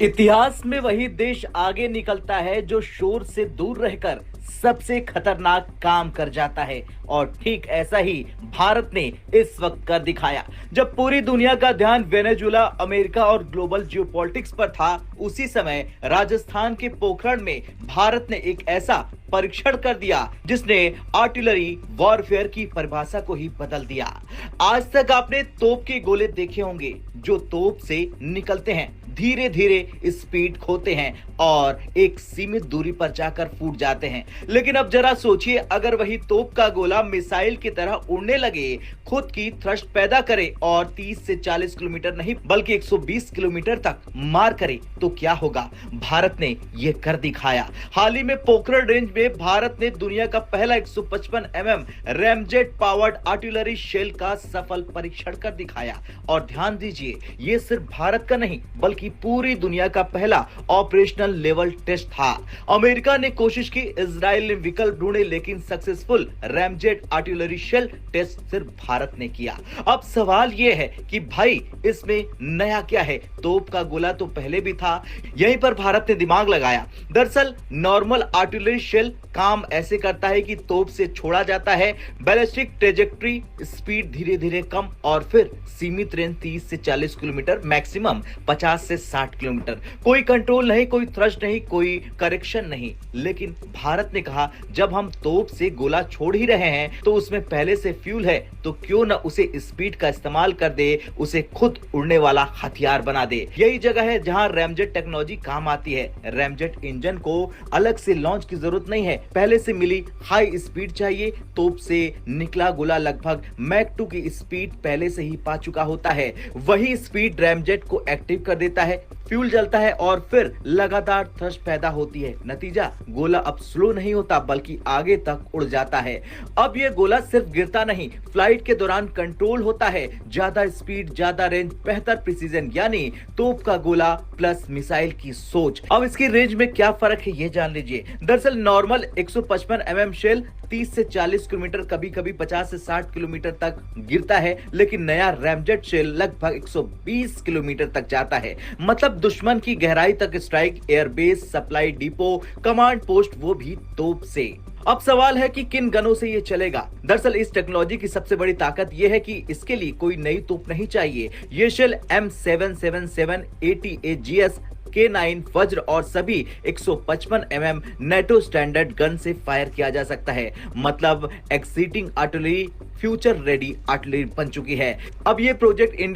इतिहास में वही देश आगे निकलता है जो शोर से दूर रहकर सबसे खतरनाक काम कर जाता है। और ठीक ऐसा ही भारत ने इस वक्त कर दिखाया। जब पूरी दुनिया का ध्यान वेनेजुला, अमेरिका और ग्लोबल जियोपॉलिटिक्स पर था, उसी समय राजस्थान के पोखरण में भारत ने एक ऐसा परीक्षण कर दिया जिसने आर्टिलरी वॉरफेयर की परिभाषा को ही बदल दिया। आज तक आपने तोप के गोले देखे होंगे जो तोप से निकलते हैं, धीरे धीरे स्पीड खोते हैं और एक सीमित दूरी पर जाकर फूट जाते हैं। लेकिन अब जरा सोचिए, अगर वही तोप का गोला मिसाइल की तरह उड़ने लगे, खुद की थ्रस्ट पैदा करे और 30 से 40 किलोमीटर नहीं बल्कि 120 किलोमीटर तक मार करे तो क्या होगा। भारत ने यह कर दिखाया। हाल ही में पोखरण रेंज में भारत ने दुनिया का पहला 155 रैमजेट पावर्ड आर्टिलरी शेल का सफल परीक्षण कर दिखाया। और ध्यान दीजिए, यह सिर्फ भारत का नहीं बल्कि पूरी दुनिया का पहला ऑपरेशनल लेवल टेस्ट था। अमेरिका ने कोशिश की, इजराइल ने विकल्प ढूंढे, लेकिन successful ramjet artillery shell test सिर्फ भारत ने किया। अब सवाल यह है कि भाई इसमें नया क्या है। तोप का गोला तो पहले भी था, यहीं पर भारत ने दिमाग लगाया। दरअसल नॉर्मल आर्टिलरी शेल काम ऐसे करता है कि तोप से छोड़ा जाता है, बैलिस्टिक ट्रेजेक्ट्री, स्पीड धीरे धीरे कम और फिर सीमित रेंज 30 से 40 किलोमीटर, मैक्सिमम 50 से 60 किलोमीटर। कोई कंट्रोल नहीं, कोई थ्रस्ट नहीं, कोई करेक्शन नहीं। लेकिन भारत ने कहा, जब हम तोप से गोला छोड़ ही रहे हैं तो उसमें पहले से फ्यूल है, तो क्यों न उसे स्पीड का इस्तेमाल कर दे, उसे खुद उड़ने वाला हथियार बना दे। यही जगह है जहां रैमजेट टेक्नोलॉजी काम आती है। रैमजेट इंजन को अलग से लॉन्च की जरूरत नहीं है, पहले से मिली हाई स्पीड चाहिए। तोप से निकला गोला लगभग मैक 2 की स्पीड पहले से ही पा चुका होता है। वही स्पीड रैमजेट को एक्टिव कर देता है, फ्यूल जलता है और फिर लगातार थ्रस्ट पैदा होती है। नतीजा, गोला अब स्लो नहीं होता बल्कि आगे तक उड़ जाता है। अब यह गोला सिर्फ गिरता नहीं, फ्लाइट के दौरान कंट्रोल होता है। ज्यादा स्पीड, ज्यादा रेंज, बेहतर प्रिसीजन, यानी तोप का गोला प्लस मिसाइल की सोच। अब इसकी रेंज में क्या फर्क है ये जान लीजिए। दरअसल नॉर्मल 155 शेल 30 से 40 किलोमीटर, कभी कभी 50 से 60 किलोमीटर तक गिरता है, लेकिन नया रैमजेट शेल लगभग 120 किलोमीटर तक जाता है। मतलब दुश्मन की गहराई तक strike, airbase, supply depot, command post, वो भी तोप से। अब सवाल है कि किन गनों से ये चलेगा। दरअसल इस टेक्नोलॉजी की सबसे बड़ी ताकत यह है कि इसके लिए कोई नई तोप नहीं चाहिए। ये शेल M777 ATAGS K9 वज्र और सभी 155 नेटो स्टैंडर्ड गन से फायर किया जा सकता है। मतलब existing artillery future ready artillery बन चुकी है। अब ये प्रोजेक्ट इंडिया